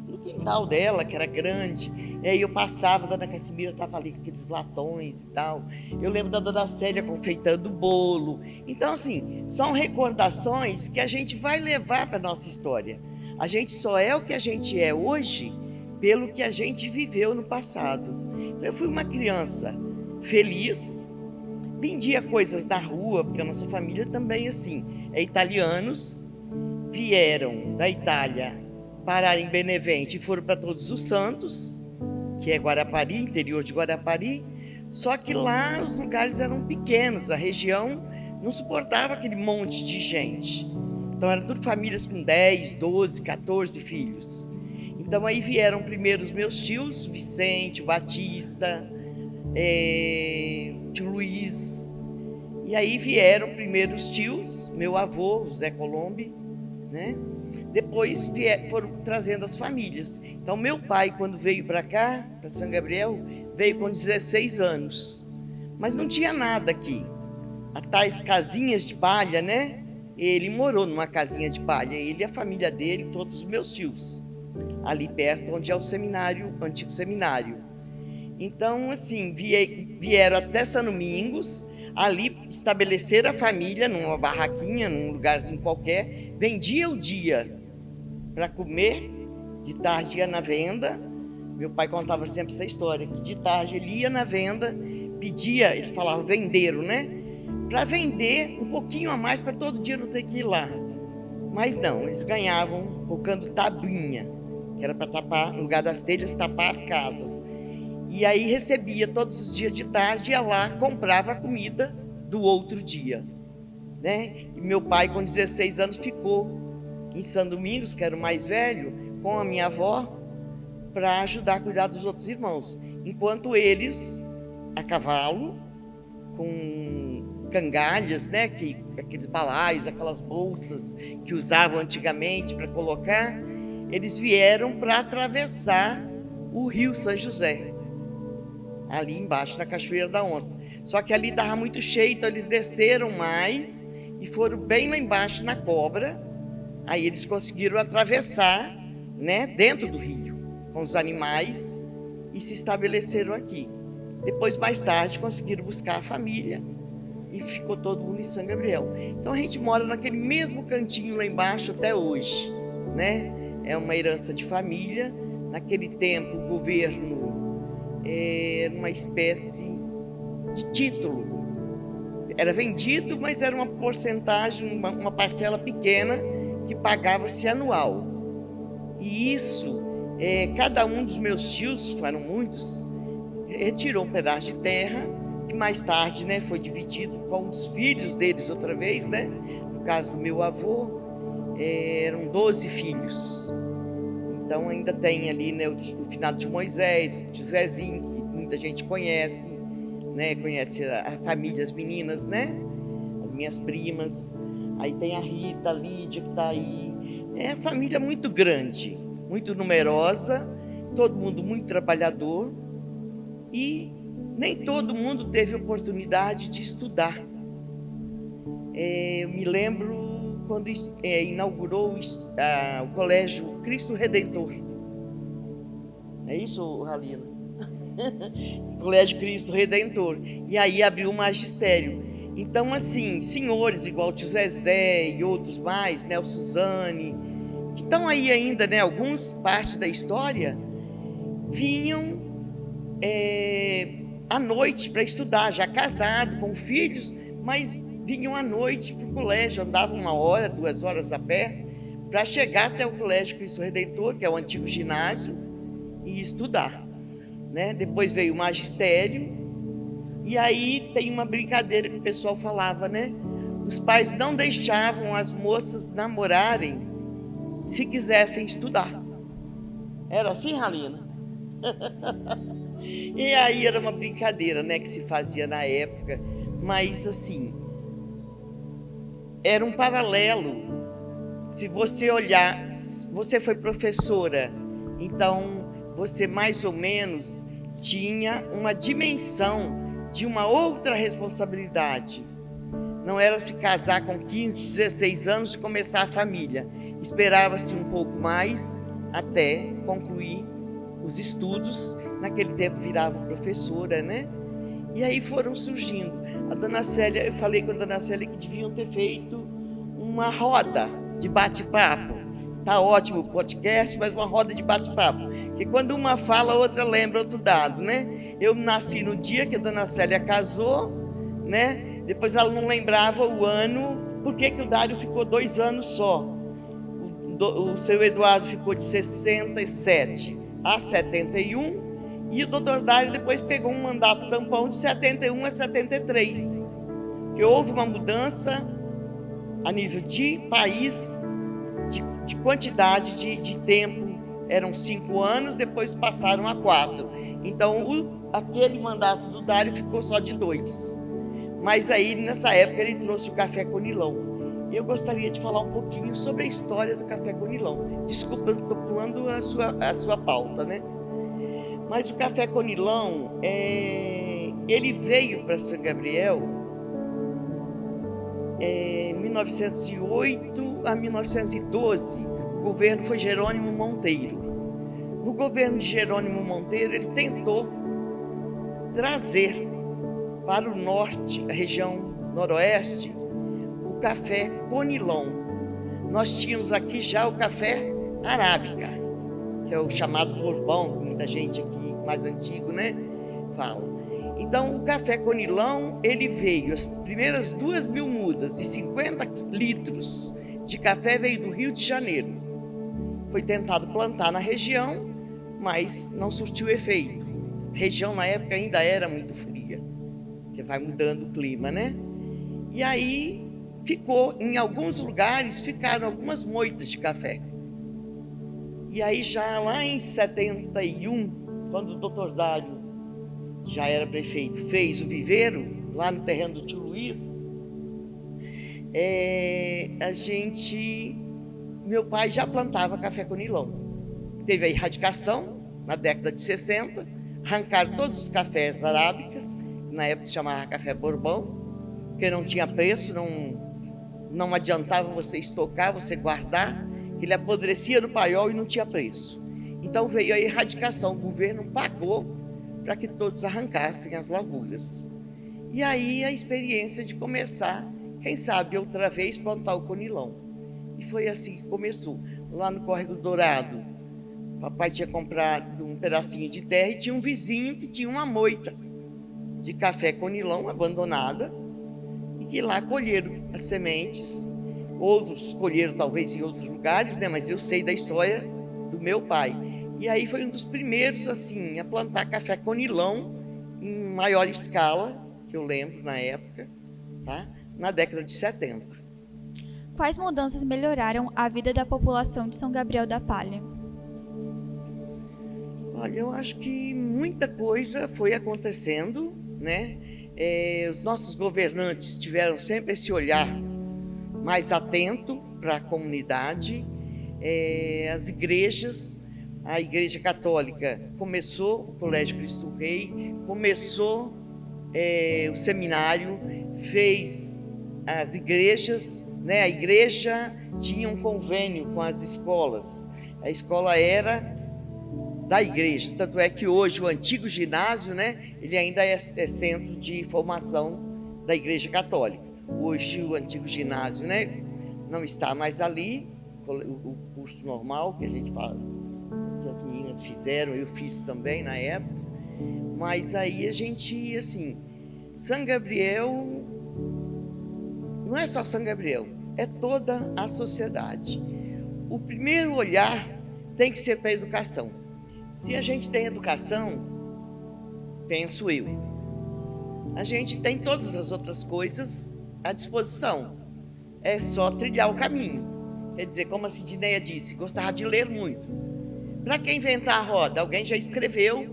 no quintal dela, que era grande, e aí eu passava, a Dona Cassimira estava ali com aqueles latões e tal. Eu lembro da Dona Célia confeitando bolo. Então, assim, são recordações que a gente vai levar para a nossa história. A gente só é o que a gente é hoje pelo que a gente viveu no passado. Então, eu fui uma criança feliz, vendia coisas na rua, porque a nossa família também, assim, italianos, vieram da Itália, pararam em Benevente e foram para Todos os Santos, que é Guarapari, interior de Guarapari, só que lá os lugares eram pequenos, a região não suportava aquele monte de gente. Então eram tudo famílias com 10, 12, 14 filhos. Então aí vieram primeiro os meus tios, Vicente, Batista, tio Luiz. E aí vieram primeiro os tios, meu avô, o Zé Colombe, né? Depois foram trazendo as famílias. Então meu pai, quando veio para cá, para São Gabriel, veio com 16 anos. Mas não tinha nada aqui. Tais casinhas de palha, né? Ele morou numa casinha de palha, ele e a família dele, todos os meus tios, ali perto onde é o seminário, o antigo seminário. Então, assim, vieram até São Domingos, ali estabeleceram a família numa barraquinha, num lugarzinho qualquer, vendia o dia para comer, de tarde ia na venda. Meu pai contava sempre essa história, que de tarde ele ia na venda, pedia, ele falava vendeiro, né? Para vender um pouquinho a mais para todo dia não ter que ir lá. Mas não, eles ganhavam colocando tabuinha, que era para tapar, no lugar das telhas, tapar as casas. E aí recebia todos os dias de tarde, ia lá, comprava a comida do outro dia, né? E meu pai, com 16 anos, ficou em São Domingos, que era o mais velho, com a minha avó, para ajudar a cuidar dos outros irmãos. Enquanto eles, a cavalo, com cangalhas, né? Aqueles balaios, aquelas bolsas que usavam antigamente para colocar, eles vieram para atravessar o rio São José, ali embaixo, na Cachoeira da Onça. Só que ali estava muito cheio, então eles desceram mais e foram bem lá embaixo na Cobra. Aí eles conseguiram atravessar, né, dentro do rio, com os animais, e se estabeleceram aqui. Depois, mais tarde, conseguiram buscar a família e ficou todo mundo em São Gabriel. Então a gente mora naquele mesmo cantinho lá embaixo até hoje, né? É uma herança de família. Naquele tempo o governo era uma espécie de título. Era vendido, mas era uma porcentagem, uma parcela pequena que pagava-se anual. E isso, cada um dos meus tios, foram muitos, retirou um pedaço de terra, que mais tarde, né, foi dividido com os filhos deles outra vez, né? No caso do meu avô, eram 12 filhos. Então ainda tem ali, né, o finado de Moisés, o tio Zezinho, que muita gente conhece, né? Conhece a família, as meninas, né? As minhas primas. Aí tem a Rita, a Lídia que está aí. É uma família muito grande, muito numerosa, todo mundo muito trabalhador. E nem todo mundo teve oportunidade de estudar. Eu me lembro quando inaugurou o Colégio Cristo Redentor. É isso, Halina? Colégio Cristo Redentor. E aí abriu o magistério. Então, assim, senhores igual o tio Zezé e outros mais, né, o Suzane, que estão aí ainda, né, alguns parte da história, vinham à noite para estudar, já casado, com filhos, mas vinham à noite para o colégio, andavam 1 hora, 2 horas a pé, para chegar até o Colégio Cristo Redentor, que é o antigo ginásio, e estudar, né? Depois veio o magistério, e aí tem uma brincadeira que o pessoal falava, né? Os pais não deixavam as moças namorarem se quisessem estudar. Era assim, Halina? E aí era uma brincadeira, né, que se fazia na época, mas assim, era um paralelo. Se você olhar, você foi professora, então você mais ou menos tinha uma dimensão de uma outra responsabilidade. Não era se casar com 15, 16 anos e começar a família. Esperava-se um pouco mais até concluir os estudos. Naquele tempo virava professora, né? E aí foram surgindo. A dona Célia, eu falei com a dona Célia que deviam ter feito uma roda de bate-papo. Tá ótimo o podcast, mas uma roda de bate-papo. Porque quando uma fala, a outra lembra outro dado, né? Eu nasci no dia que a dona Célia casou, né? Depois ela não lembrava o ano, por que o Dário ficou 2 anos só. O seu Eduardo ficou de 67 a 71, e o doutor Dário depois pegou um mandato tampão de 71 a 73. Que houve uma mudança a nível de país, de quantidade de tempo. Eram 5 anos, depois passaram a 4. Então, aquele mandato do Dário ficou só de 2. Mas aí, nessa época, ele trouxe o café Conilon. E eu gostaria de falar um pouquinho sobre a história do café Conilon. Desculpa, eu estou pulando a sua pauta, né? Mas o café Conilon, ele veio para São Gabriel em 1908 a 1912. O governo foi Jerônimo Monteiro. No governo de Jerônimo Monteiro, ele tentou trazer para o norte, a região noroeste, o café Conilon. Nós tínhamos aqui já o café arábica, que é o chamado Bourbon, que muita gente aqui mais antigo, né, fala. Então, o café Conilon, ele veio, as primeiras 2.000 mudas e 50 litros de café veio do Rio de Janeiro. Foi tentado plantar na região, mas não surtiu efeito. A região na época ainda era muito fria, porque vai mudando o clima, né? E aí ficou, em alguns lugares, ficaram algumas moitas de café. E aí já lá em 71, quando o doutor Dário já era prefeito, fez o viveiro lá no terreno do tio Luiz, meu pai já plantava café Conilon. Teve a erradicação na década de 60, arrancaram todos os cafés arábicas, na época se chamava café Bourbon, porque não tinha preço, não adiantava você estocar, você guardar, que ele apodrecia no paiol e não tinha preço. Então veio a erradicação, o governo pagou para que todos arrancassem as lavouras. E aí a experiência de começar, quem sabe outra vez, plantar o Conilon. E foi assim que começou. Lá no Córrego Dourado, papai tinha comprado um pedacinho de terra e tinha um vizinho que tinha uma moita de café Conilon abandonada, e que lá colheram as sementes. Outros colheram talvez em outros lugares, né? Mas eu sei da história do meu pai. E aí foi um dos primeiros assim a plantar café Conilon em maior escala, que eu lembro na época, tá? Na década de 70. Quais mudanças melhoraram a vida da população de São Gabriel da Palha? Olha, eu acho que muita coisa foi acontecendo, né? Os nossos governantes tiveram sempre esse olhar mais atento para a comunidade. As igrejas, a Igreja Católica começou o Colégio Cristo Rei, começou o seminário, fez as igrejas, né? A igreja tinha um convênio com as escolas. A escola era da igreja. Tanto é que hoje o antigo ginásio, né, ele ainda é centro de formação da Igreja Católica. Hoje o antigo ginásio, né, não está mais ali, o curso normal que a gente fala, que as meninas fizeram, eu fiz também na época, mas aí a gente, assim, São Gabriel, não é só São Gabriel, é toda a sociedade. O primeiro olhar tem que ser para a educação. Se a gente tem educação, penso eu, a gente tem todas as outras coisas à disposição. É só trilhar o caminho. Quer dizer, como a Sidneia disse, gostava de ler muito. Para que inventar a roda? Alguém já escreveu,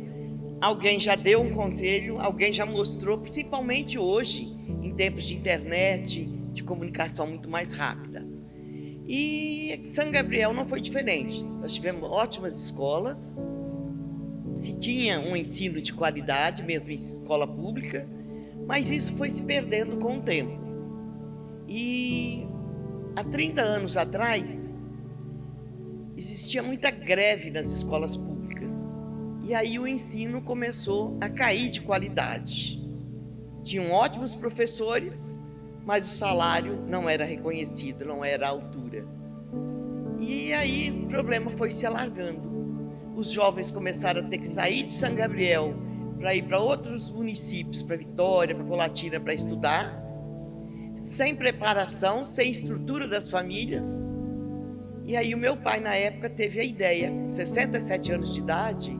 alguém já deu um conselho, alguém já mostrou, principalmente hoje, em tempos de internet, de comunicação muito mais rápida. E São Gabriel não foi diferente. Nós tivemos ótimas escolas, se tinha um ensino de qualidade, mesmo em escola pública, mas isso foi se perdendo com o tempo. E há 30 anos atrás, existia muita greve nas escolas públicas. E aí o ensino começou a cair de qualidade. Tinham ótimos professores, mas o salário não era reconhecido, não era à altura. E aí o problema foi se alargando. Os jovens começaram a ter que sair de São Gabriel para ir para outros municípios, para Vitória, para Colatina, para estudar, sem preparação, sem estrutura das famílias. E aí o meu pai, na época, teve a ideia, com 67 anos de idade,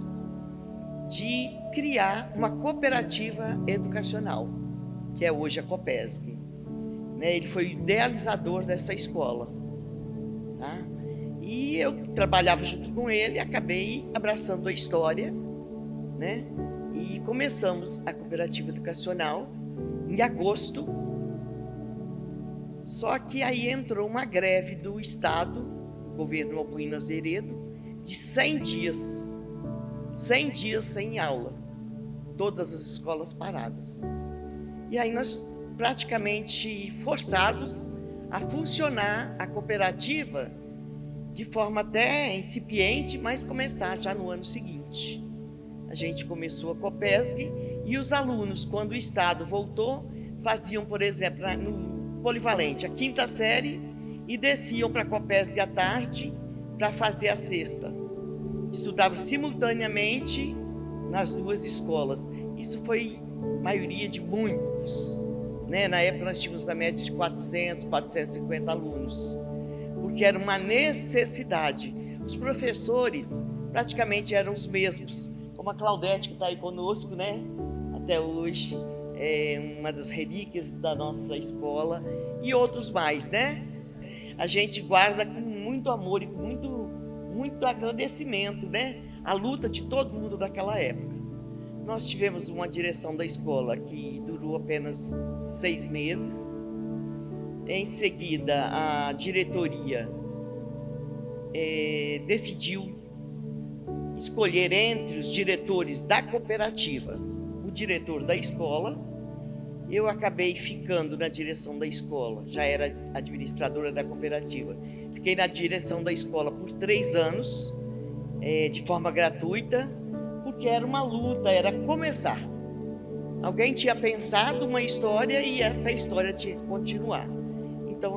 de criar uma cooperativa educacional, que é hoje a Copesg. Ele foi o idealizador dessa escola. Tá? E eu trabalhava junto com ele, acabei abraçando a história, né? E começamos a cooperativa educacional em agosto. Só que aí entrou uma greve do Estado, o governo Albuíno Azeredo, de 100 dias. 100 dias sem aula. Todas as escolas paradas. E aí nós praticamente forçados a funcionar a cooperativa de forma até incipiente, mas começar já no ano seguinte. A gente começou a Copesg e os alunos, quando o Estado voltou, faziam, por exemplo, no polivalente, a 5ª série e desciam para a Copesg à tarde para fazer a 6ª. Estudavam simultaneamente nas duas escolas. Isso foi maioria de muitos. Na época nós tínhamos a média de 400, 450 alunos, porque era uma necessidade. Os professores praticamente eram os mesmos, como a Claudete, que está aí conosco, né? Até hoje, é uma das relíquias da nossa escola, e outros mais, né? A gente guarda com muito amor e com muito agradecimento, né? A luta de todo mundo daquela época. Nós tivemos uma direção da escola que durou apenas 6 meses. Em seguida, a diretoria decidiu escolher entre os diretores da cooperativa o diretor da escola. Eu acabei ficando na direção da escola, já era administradora da cooperativa. Fiquei na direção da escola por 3 anos, de forma gratuita, porque era uma luta, era começar. Alguém tinha pensado uma história e essa história tinha que continuar. Então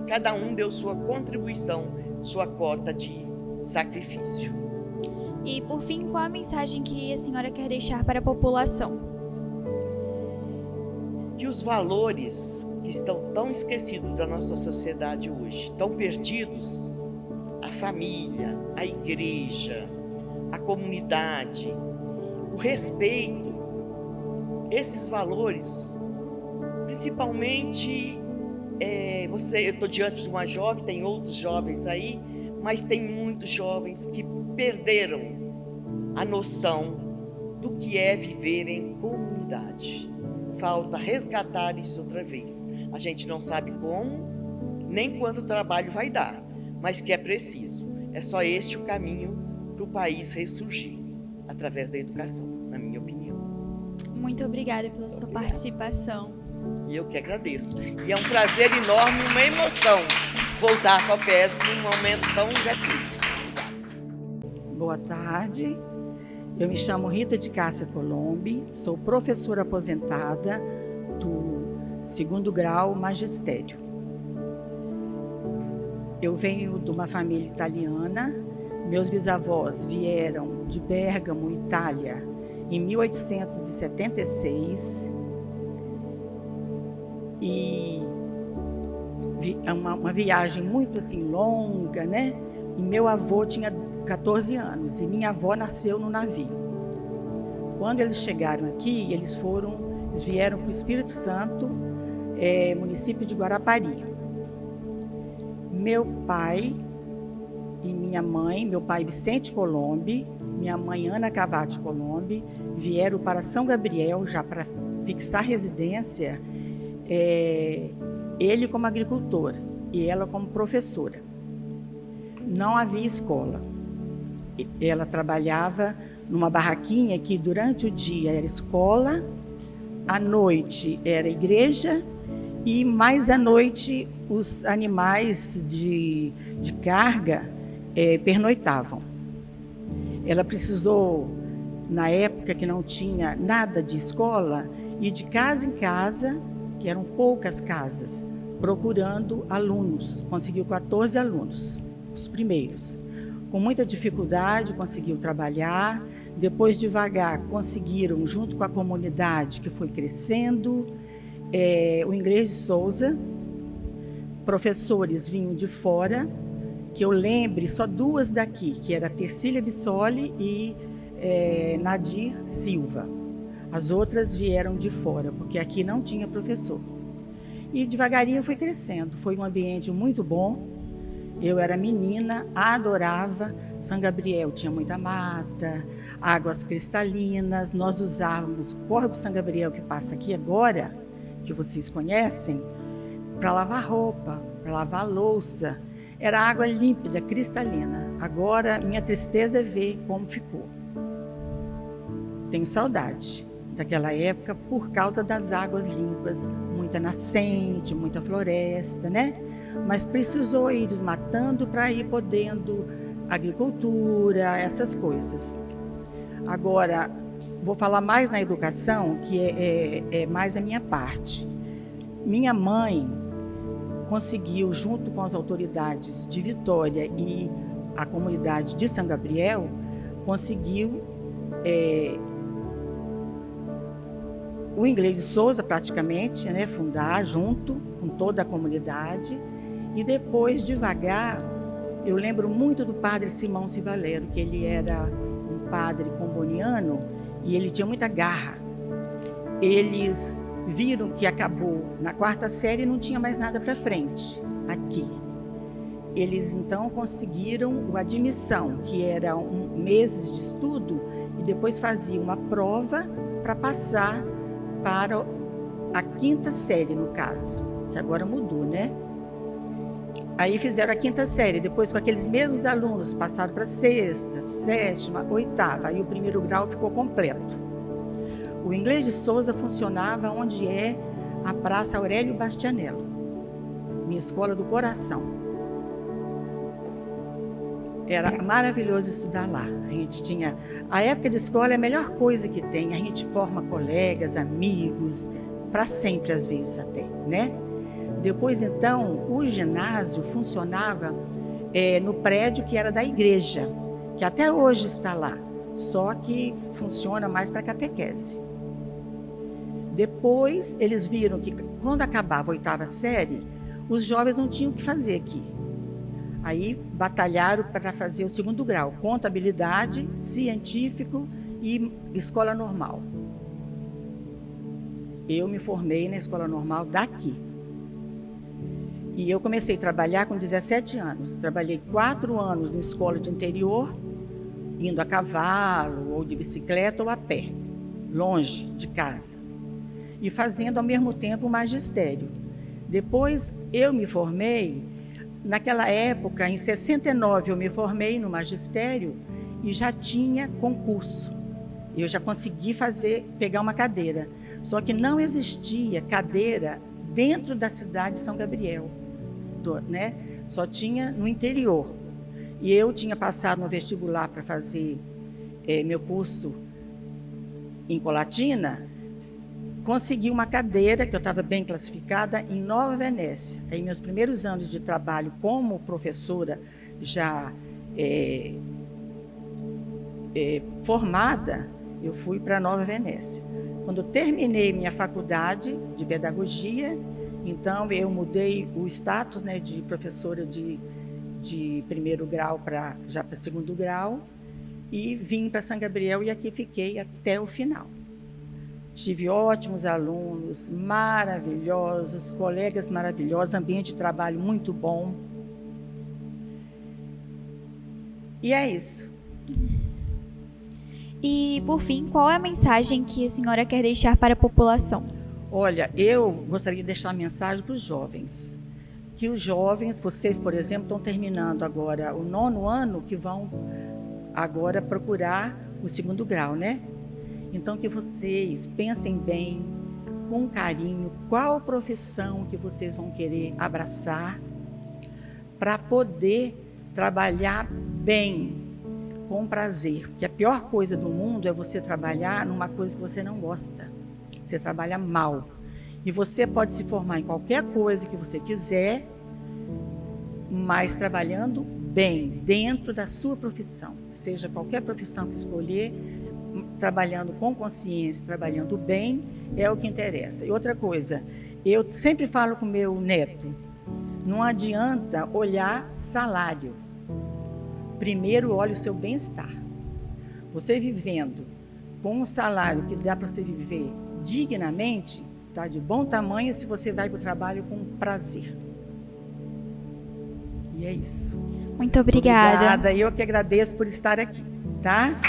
cada um deu sua contribuição, sua cota de sacrifício. E por fim, qual a mensagem que a senhora quer deixar para a população? Que os valores que estão tão esquecidos da nossa sociedade hoje, tão perdidos, a família, a igreja, a comunidade, o respeito, esses valores, principalmente, eu estou diante de uma jovem, tem outros jovens aí, mas tem muitos jovens que perderam a noção do que é viver em comunidade. Falta resgatar isso outra vez. A gente não sabe como, nem quanto trabalho vai dar, mas que é preciso. É só este o caminho para o país ressurgir, através da educação, na minha opinião. Muito obrigada pela sua participação. E eu que agradeço. E é um prazer enorme, uma emoção voltar com a Copesg num momento tão gratuito. Boa tarde. Eu me chamo Rita de Cássia Colombi, sou professora aposentada do 2º grau magistério. Eu venho de uma família italiana. Meus bisavós vieram de Bérgamo, Itália, em 1876. E uma viagem muito assim longa, né? E meu avô tinha 14 anos e minha avó nasceu no navio. Quando eles chegaram aqui, eles vieram para o Espírito Santo, município de Guarapari. Meu pai e minha mãe, meu pai Vicente Colombi, minha mãe Ana Cavati Colombi, vieram para São Gabriel já para fixar residência, ele como agricultor e ela como professora. Não havia escola. Ela trabalhava numa barraquinha que durante o dia era escola, à noite era igreja e mais à noite os animais de carga pernoitavam. Ela precisou, na época que não tinha nada de escola, ir de casa em casa, que eram poucas casas, procurando alunos. Conseguiu 14 alunos, os primeiros. Com muita dificuldade conseguiu trabalhar, depois devagar conseguiram, junto com a comunidade que foi crescendo, o Inglês de Souza, professores vinham de fora, que eu lembre só 2 daqui, que era Tercília Bissoli e Nadir Silva. As outras vieram de fora, porque aqui não tinha professor. E devagarinho foi crescendo, foi um ambiente muito bom. Eu era menina, adorava. São Gabriel tinha muita mata, águas cristalinas. Nós usávamos o córrego São Gabriel, que passa aqui agora, que vocês conhecem, para lavar roupa, para lavar louça. Era água límpida, cristalina. Agora, minha tristeza é ver como ficou. Tenho saudade daquela época por causa das águas limpas, muita nascente, muita floresta, né? Mas precisou ir desmatando para ir podendo agricultura, essas coisas. Agora, vou falar mais na educação, que é mais a minha parte. Minha mãe conseguiu, junto com as autoridades de Vitória e a comunidade de São Gabriel, conseguiu o Inglês de Souza, praticamente, né, fundar junto com toda a comunidade. E depois, devagar, eu lembro muito do padre Simão Civalero, que ele era um padre comboniano e ele tinha muita garra. Eles viram que acabou na 4ª série e não tinha mais nada para frente aqui. Eles então conseguiram a admissão, que era meses de estudo, e depois faziam uma prova para passar para a 5ª série, no caso, que agora mudou, né? Aí fizeram a 5ª série, depois com aqueles mesmos alunos passaram para a 6ª, 7ª, 8ª, aí o 1º grau ficou completo. O Inglês de Souza funcionava onde é a Praça Aurélio Bastianello, minha escola do coração. Era maravilhoso estudar lá. A gente tinha... A época de escola é a melhor coisa que tem. A gente forma colegas, amigos, para sempre às vezes até, né? Depois, então, o ginásio funcionava no prédio que era da igreja, que até hoje está lá, só que funciona mais para catequese. Depois, eles viram que quando acabava a 8ª série, os jovens não tinham o que fazer aqui. Aí batalharam para fazer o 2º grau, contabilidade, científico e escola normal. Eu me formei na escola normal daqui. E eu comecei a trabalhar com 17 anos. Trabalhei 4 anos na escola de interior, indo a cavalo, ou de bicicleta, ou a pé, longe de casa. E fazendo ao mesmo tempo o magistério. Depois eu me formei, naquela época, em 69, eu me formei no magistério e já tinha concurso. Eu já consegui pegar uma cadeira. Só que não existia cadeira dentro da cidade de São Gabriel, né? Só tinha no interior. E eu tinha passado no vestibular para fazer meu curso em Colatina, consegui uma cadeira, que eu estava bem classificada, em Nova Venécia. Aí, meus primeiros anos de trabalho como professora, já formada, eu fui para Nova Venécia. Quando eu terminei minha faculdade de pedagogia, então eu mudei o status, né, de professora de primeiro grau já para segundo grau, e vim para São Gabriel e aqui fiquei até o final. Tive ótimos alunos, maravilhosos, colegas maravilhosos, ambiente de trabalho muito bom. E é isso. E, por fim, qual é a mensagem que a senhora quer deixar para a população? Olha, eu gostaria de deixar uma mensagem para os jovens. Que os jovens, vocês, por exemplo, estão terminando agora o 9º ano, que vão agora procurar o segundo grau, né? Então, que vocês pensem bem, com carinho, qual profissão que vocês vão querer abraçar para poder trabalhar bem, com prazer. Porque a pior coisa do mundo é você trabalhar numa coisa que você não gosta. Você trabalha mal. E você pode se formar em qualquer coisa que você quiser, mas trabalhando bem, dentro da sua profissão. Seja qualquer profissão que escolher, trabalhando com consciência, trabalhando bem, é o que interessa. E outra coisa, eu sempre falo com meu neto, não adianta olhar salário. Primeiro olhe o seu bem-estar. Você vivendo com um salário que dá para você viver dignamente, está de bom tamanho se você vai para o trabalho com prazer. E é isso. Muito obrigada. Obrigada, eu que agradeço por estar aqui, tá?